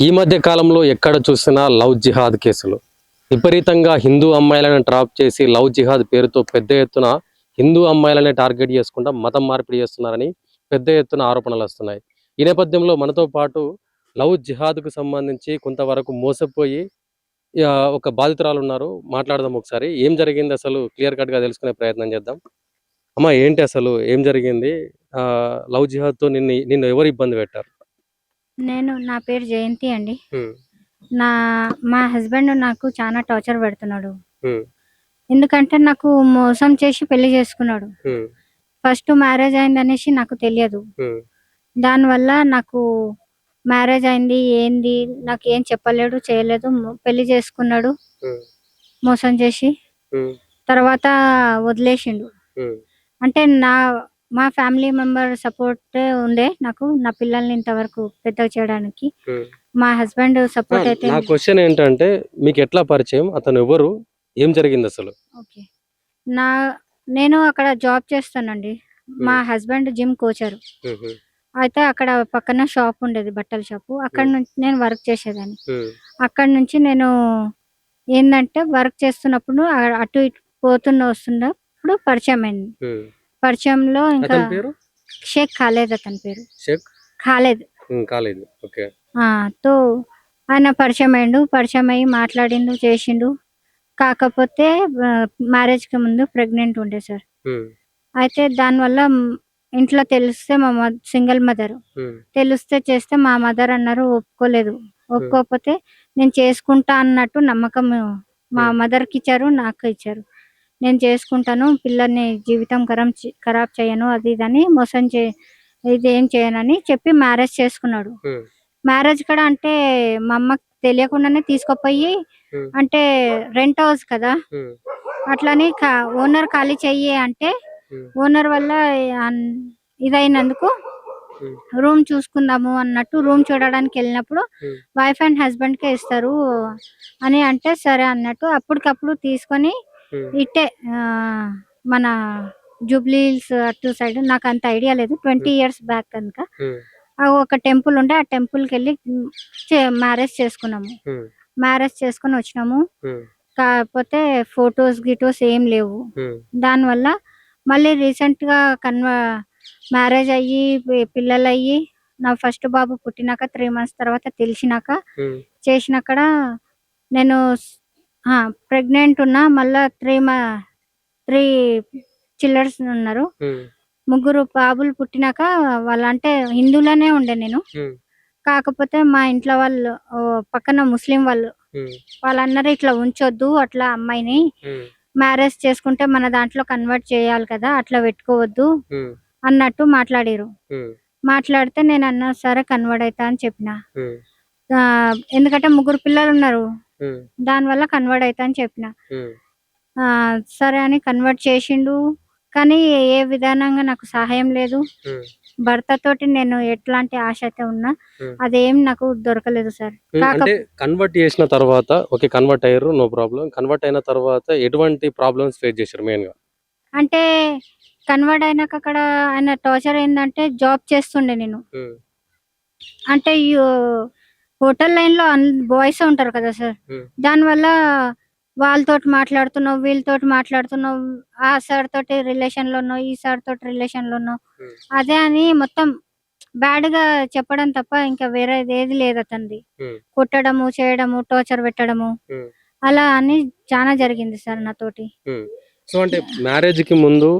ఈ మధ్య కాలంలో ఎక్కడ చూసినా లవ్ జిహాద్ కేసులు. విపరీతంగా హిందూ అమ్మాయిలను ట్రాప్ చేసి లవ్ జిహాద్ పేరుతో పెద్ద ఎత్తున హిందూ అమ్మాయిలనే టార్గెట్ చేసుకుంటా మతం మార్పిడి చేస్తున్నారని పెద్ద ఎత్తున ఆరోపణలు వస్తున్నాయి. ఈ నేపథ్యంలో మనతో పాటు లవ్ జిహాద్కు సంబంధించి కొంతవరకు మోసపోయి ఒక బాధితురాలు ఉన్నారు. మాట్లాడదాం ఒకసారి. ఏం జరిగింది అసలు క్లియర్ కట్‌గా తెలుసుకునే ప్రయత్నం చేద్దాం. అమ్మ ఏంటి అసలు ఏం జరిగింది? లవ్ జిహాద్‌తో నిన్ను ఎవరు ఇబ్బంది పెట్టారు? నా పేరు జయంతి అండి. హ్మ్. నా మా హస్బెండ్ నాకు చాలా టార్చర్ పెడుతున్నాడు. హ్మ్. ఎందుకంటే నాకు మోసం చేసి పెళ్లి చేసుకున్నాడు. హ్మ్. ఫస్ట్ మ్యారేజ్ అయిందనేసి నాకు తెలియదు. హ్మ్. దానివల్ల నాకు మ్యారేజ్ అయింది ఏంది నాకేం చెప్పలేడు, చేయలేదు. పెళ్లి చేసుకున్నాడు హ్మ్. మోసం చేసి. హ్మ్. తర్వాత వదిలేసిండు. హ్మ్. అంటే మా ఫ్యామిలీ మెంబర్ సపోర్ట్ ఉండే నాకు నా పిల్లల్ని ఇంతవరకు పెద్దగా చేయడానికి. హ్మ్. మా హస్బెండ్ సపోర్ట్ అయితే నా క్వెషన్ ఏంటంటే మీకెట్లా పరిచయం? అతనెవరు? ఏం జరిగిందసలు? ఓకే. నా నేను అక్కడ జాబ్ చేస్తానండి. మా హ్మ్. హస్బెండ్ జిమ్ కోచరు. హుహు. అయితే అక్కడ పక్కన షాప్ ఉండేది బట్టల షాపు. అక్కడి హ్మ్. నుంచి నేను వర్క్ చేసేదాన్ని. హ్మ్. అక్కడి నుంచి నేను ఏందంటే వర్క్ చేస్తున్నప్పుడు అటు ఇటు వస్తున్నప్పుడు పరిచయమైంది. హ్మ్. పరిచయంలో ఇంకా అతని పేరు? షేక్ ఖాలేద్ అతని పేరు. షేక్ ఖాలేద్. ఖాళీద్. ఓకే. ఆ! తో ఆయన పరిచయమయిండు. పరిచయమయ్యి మాట్లాడిండు, చేసిండు. కాకపోతే మ్యారేజ్‌కి ముందు ప్రెగ్నెంట్ ఉండే సార్. హ్మ్. అయితే దానివల్ల ఇంట్లో తెలిస్తే సింగిల్ మదర్. హ్మ్. తెలిస్తే చేస్తే మా మదర్ అన్నారు ఒప్పుకోలేదు. హ్మ్. ఒప్పుకోకపోతే నేను చేసుకుంటా అన్నట్టు నమ్మకం మా హ్మ్. మదర్‌కిచ్చారు, నాకు ఇచ్చారు. నేను చేసుకుంటాను. పిల్లల్ని జీవితం ఖరాబ్ చేయను అది ఇదని ఇదేం చేయనని చెప్పి మ్యారేజ్ చేసుకున్నాడు. హ్మ్. మ్యారేజ్ కూడా అంటే మా అమ్మకి తెలియకుండానే తీసుకుపోయి హ్మ్. అంటే రెంట్ హౌస్ కదా! హ్మ్. అట్లని ఓనర్ ఖాళీ చెయ్యి అంటే హ్మ్. ఓనర్ వల్ల అన్ ఇదైనందుకు హ్మ్. రూమ్ చూసుకుందాము అన్నట్టు రూమ్ చూడడానికెళ్ళినప్పుడు హ్మ్. వైఫ్ అండ్ హస్బెండ్‌కే ఇస్తారు అని అంటే సరే అన్నట్టు అప్పటికప్పుడు తీసుకొని హ్మ్. ఇట్టే ఆహ్, మన జూబ్లీ హిల్స్ అటు సైడ్ నాకంత ఐడియా లేదు. 20 హ్మ్. ఇయర్స్ బ్యాక్ కనుక. హ్మ్. ఒక టెంపుల్ ఉండే ఆ టెంపుల్‌కెళ్ళి మ్యారేజ్ చేసుకున్నాము. హ్మ్. మ్యారేజ్ చేసుకొని వచ్చినాము. హ్మ్. కాకపోతే గిటోస్ ఏం లేవు. హ్మ్. దానివల్ల మళ్ళీ రీసెంట్‌గా మ్యారేజ్ అయ్యి, పిల్లలయ్యి, నా ఫస్ట్ బాబు పుట్టినాక 3 మంత్స్ తర్వాత తెలిసినాక హ్మ్. చేసినక్కడ నేను ఆ! ప్రెగ్నెంట్ ఉన్నా. మళ్ళా 3 చిల్డ్రన్స్ ఉన్నారు. హ్మ్. ముగ్గురు బాబులు పుట్టినాక వాళ్ళంటే హిందూలోనే ఉండే నేను. హ్మ్. కాకపోతే మా ఇంట్లో వాళ్ళు పక్కన ముస్లిం వాళ్ళు. హ్మ్. వాళ్ళన్నారు ఇట్లా ఉంచొద్దు అట్లా అమ్మాయిని. హ్మ్. మ్యారేజ్ చేసుకుంటే మన దాంట్లో కన్వర్ట్ చేయాలి కదా! అట్లా పెట్టుకోవద్దు హ్మ్. అన్నట్టు మాట్లాడిర్రు. హ్మ్. మాట్లాడితే నేనన్నా సరే కన్వర్ట్ అయితా అని చెప్పిన. హ్మ్. ఎందుకంటే ముగ్గురు పిల్లలున్నారు. హ్మ్. దానివల్ల కన్వర్ట్ అయితా అని చెప్పిన. హ్మ్. సరే అని కన్వర్ట్ చేషిండు. కానీ ఏ విధానంగా నాకు సహాయం లేదు. హ్మ్. భర్తతోటి నేను ఎట్లాంటి ఆశ అయితే ఉన్నా హ్మ్. అదేం నాకు దొరకలేదు సార్. అంటే కన్వర్ట్ చేసిన తర్వాత ఓకే. కన్వర్ట్ అయ్యిర్రు. No problem. కన్వర్ట్ అయిన తర్వాత ఎటువంటి ప్రాబ్లమ్స్ ఫేస్ చేసారు మెయిన్‌గా? అంటే కన్వర్ట్ అయినాక అక్కడ ఆయన టార్చర్ ఏందంటే జాబ్ చేస్తుండే నేను. హ్మ్. అంటే హోటల్ లైన్‌లో బాయ్సే ఉంటారు కదా సార్! హ్మ్. దానివల్ల వాళ్ళతోటి మాట్లాడుతున్నావు, వీళ్ళతోటి మాట్లాడుతున్నావు, ఆ సార్ తోటి రిలేషన్‌లో ఉన్నావు, ఈ సార్ తోటి రిలేషన్‌లో ఉన్నావు. హ్మ్. అదే అని మొత్తం బ్యాడ్‌గా చెప్పడం తప్ప ఇంకా వేరేదేది లేదు అతనిది. హ్మ్. కొట్టడము, చేయడము, టార్చర్ పెట్టడము హ్మ్. అలా అని చానా జరిగింది సార్ నాతోటి. హ్మ్. సో, అంటే మ్యారేజ్‌కి ముందు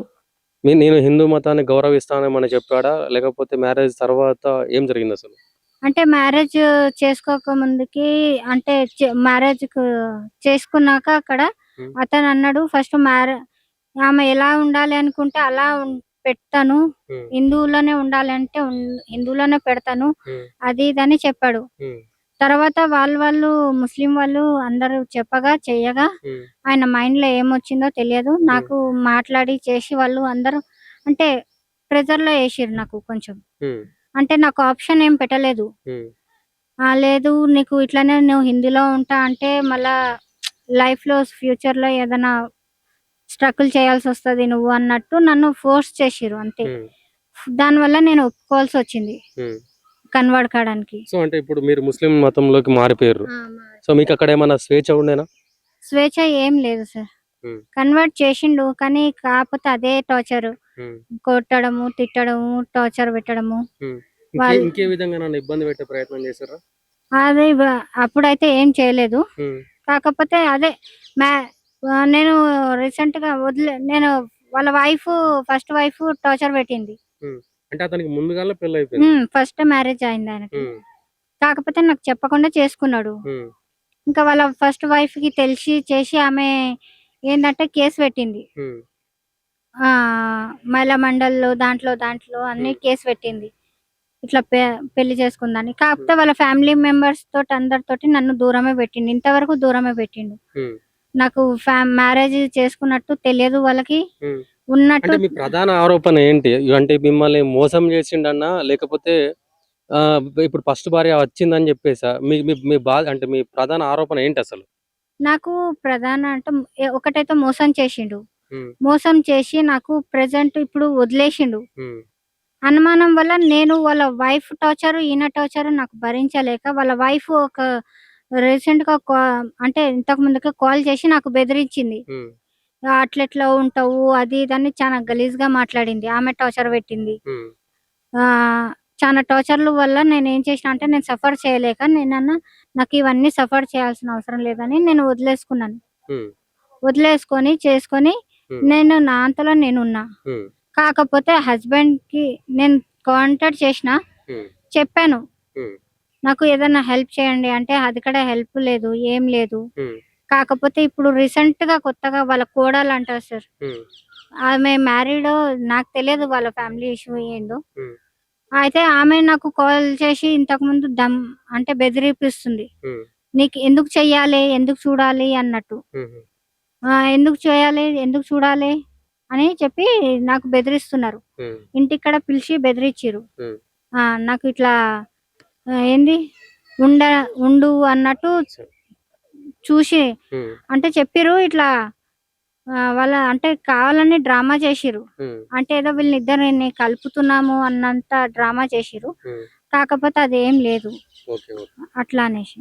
నేను హిందూ మతాన్ని గౌరవిస్తానేమని చెప్పాడా? లేకపోతే మ్యారేజ్ తర్వాత ఏం జరిగిందసలు? అంటే మ్యారేజ్ చేసుకోక ముందుకి అంటే మ్యారేజ్‌కు చేసుకున్నాక అక్కడ హ్మ్. అతనన్నాడు ఫస్ట్ ఆమె ఎలా ఉండాలి అనుకుంటే అలా పెడతాను. హ్మ్. హిందువులోనే ఉండాలంటే హిందువులోనే పెడతాను. హ్మ్. అది ఇదని చెప్పాడు. హ్మ్. తర్వాత వాళ్ళు ముస్లిం వాళ్ళు అందరూ చెప్పగా, చెయ్యగా హ్మ్. ఆయన మైండ్‌లో ఏమొచ్చిందో తెలియదు. హ్మ్. నాకు మాట్లాడి చేసి వాళ్ళు అందరూ అంటే ప్రెషర్‌లో ఏసిర్రు నాకు కొంచెం. హ్మ్. అంటే నాకు ఆప్షన్ ఏం పెట్టలేదు. హ్మ్. లేదు నీకు ఇట్లనే నువ్వు హిందీలో ఉంటా అంటే మళ్ళా ఫ్యూచర్‌లో ఏదైనా స్ట్రగుల్ చేయాల్సొస్తది నువ్వు అన్నట్టు నన్ను ఫోర్స్ చేసిర్రు అంతే. హ్మ్. దానివల్ల నేను ఒప్పుకోవాల్సొచ్చింది. హ్మ్. కన్వర్ట్ కావడానికి. సో అంటే ఇప్పుడు మీరు ముస్లిం మతంలోకి మారిపోయారు. సో మీకు అక్కడ ఏమైనా స్వేచ్ఛ ఉండేనా? స్వేచ్ఛ ఏం లేదు సార్. ఉమ్, కన్వర్ట్ చేసిండు కానీ కాకపోతే అదే టార్చర్, ఉమ్, కొట్టడము, తిట్టడము, టార్చర్ పెట్టడము. ఉమ్. ఇంకే విధంగా నన్ను ఇబ్బంది పెట్టే ప్రయత్నం చేశారా? అది అప్పుడైతే ఏం చేయలేదు. ఉమ్, కాకపోతే అదే నేను రీసెంట్ గా నేను వాళ్ళ ఫస్ట్ వైఫ్ టార్చర్ పెట్టింది. ఉమ్. అంటే అతనికి ముందుగానే పెళ్లి అయిపోయింది. ఫస్ట్ మ్యారేజ్ అయింది ఆయనకి. ఉమ్, కాకపోతే నాకు చెప్పకుండా చేసుకున్నాడు. ఉమ్, ఇంకా వాళ్ళ ఫస్ట్ వైఫ్ కి తెలిసి చేసి ఆమె ఏంటంటే కేసు పెట్టింది. ఉమ్, ఆ మహిళా మండలిలో దాంట్లో అన్ని కేసు పెట్టింది. ఇట్లా పెళ్లి చేసుకుందని. కాకపోతే వాళ్ళ ఫ్యామిలీ మెంబర్స్ తోటి అందరితోటి నన్ను దూరమే పెట్టిండు. ఇంతవరకు దూరమే పెట్టిండు. ఉమ్, నాకు మ్యారేజ్ చేసుకున్నట్టు తెలియదు వాళ్ళకి. ఉమ్. ఉన్నట్టు అంటే మీ ప్రధాన ఆరోపణ ఏంటి? అంటే మిమ్మల్ని మోసం చేసిండన్నా లేకపోతే ఆ ఇప్పుడు ఫస్ట్ భార్య వచ్చిందని చెప్పేసా? మీ మీ మీ బాధ అంటే మీ ప్రధాన ఆరోపణ ఏంటి అసలు? నాకు ప్రధాన అంటే ఒకటైతే మోసం చేసిండు. ఉమ్, మోసం చేసి నాకు ప్రెజెంట్ ఇప్పుడు వదిలేసిండు. ఉమ్, అనుమానం వల్ల నేను వాళ్ళ వైఫ్ టార్చర్, ఈయన టార్చర్ నాకు భరించలేక వాళ్ళ వైఫ్ ఒక రీసెంట్ గా అంటే ఇంతకు ముందుకే కాల్ చేసి నాకు బెదిరించింది. ఉమ్, అట్లెట్లా ఉంటావు అది ఇది అని చాలా గలీజ్ గా మాట్లాడింది. ఆమె టార్చర్ పెట్టింది. ఉమ్, ఆ చాలా టార్చర్ల వల్ల నేను ఏం చేసిన అంటే నేను సఫర్ చేయలేక నేనన్నా నాకు ఇవన్నీ సఫర్ చేయాల్సిన అవసరం లేదని నేను వదిలేసుకున్నాను. ఉమ్, వదిలేసుకొని చేసుకొని ఉమ్, నేను నా అంతలో నేనున్నా. ఉమ్, కాకపోతే హస్బెండ్ కి నేను కాంటాక్ట్ చేసిన, ఉమ్, చెప్పాను ఉమ్, నాకు ఏదైనా హెల్ప్ చేయండి అంటే అది కూడా హెల్ప్ లేదు, ఏం లేదు. ఉమ్, కాకపోతే ఇప్పుడు రీసెంట్ గా కొత్తగా వాళ్ళ కోడలు అంటారు సార్, ఉమ్, ఆమె మ్యారీడ్, నాకు తెలియదు వాళ్ళ ఫ్యామిలీ ఇష్యూ ఏందో. ఉమ్, అయితే ఆమె నాకు కాల్ చేసి ఇంతకు ముందు అంటే బెదిరిపిస్తుంది. ఉమ్, నీకు ఎందుకు చెయ్యాలి, ఎందుకు చూడాలి అన్నట్టు. ఉమ్, ఎందుకు చేయాలి, ఎందుకు చూడాలి అని చెప్పి నాకు బెదిరిస్తున్నారు. ఉమ్, ఇంటిక్కడ పిలిచి బెదిరించిర్రు. ఉమ్. నాకు ఇట్లా ఏంది ఉండ ఉండు అన్నట్టు చూసి ఉమ్, అంటే చెప్పిర్రు. ఇట్లా వాళ్ళ అంటే కావాలని డ్రామా చేసిర్రు. ఉమ్, అంటే ఏదో వీళ్ళనిద్దరిని కలుపుతున్నాము అన్నంత డ్రామా చేసిర్రు. ఉమ్. కాకపోతే అదేం లేదు ఓకే ఓకే. అట్లా అనేసి.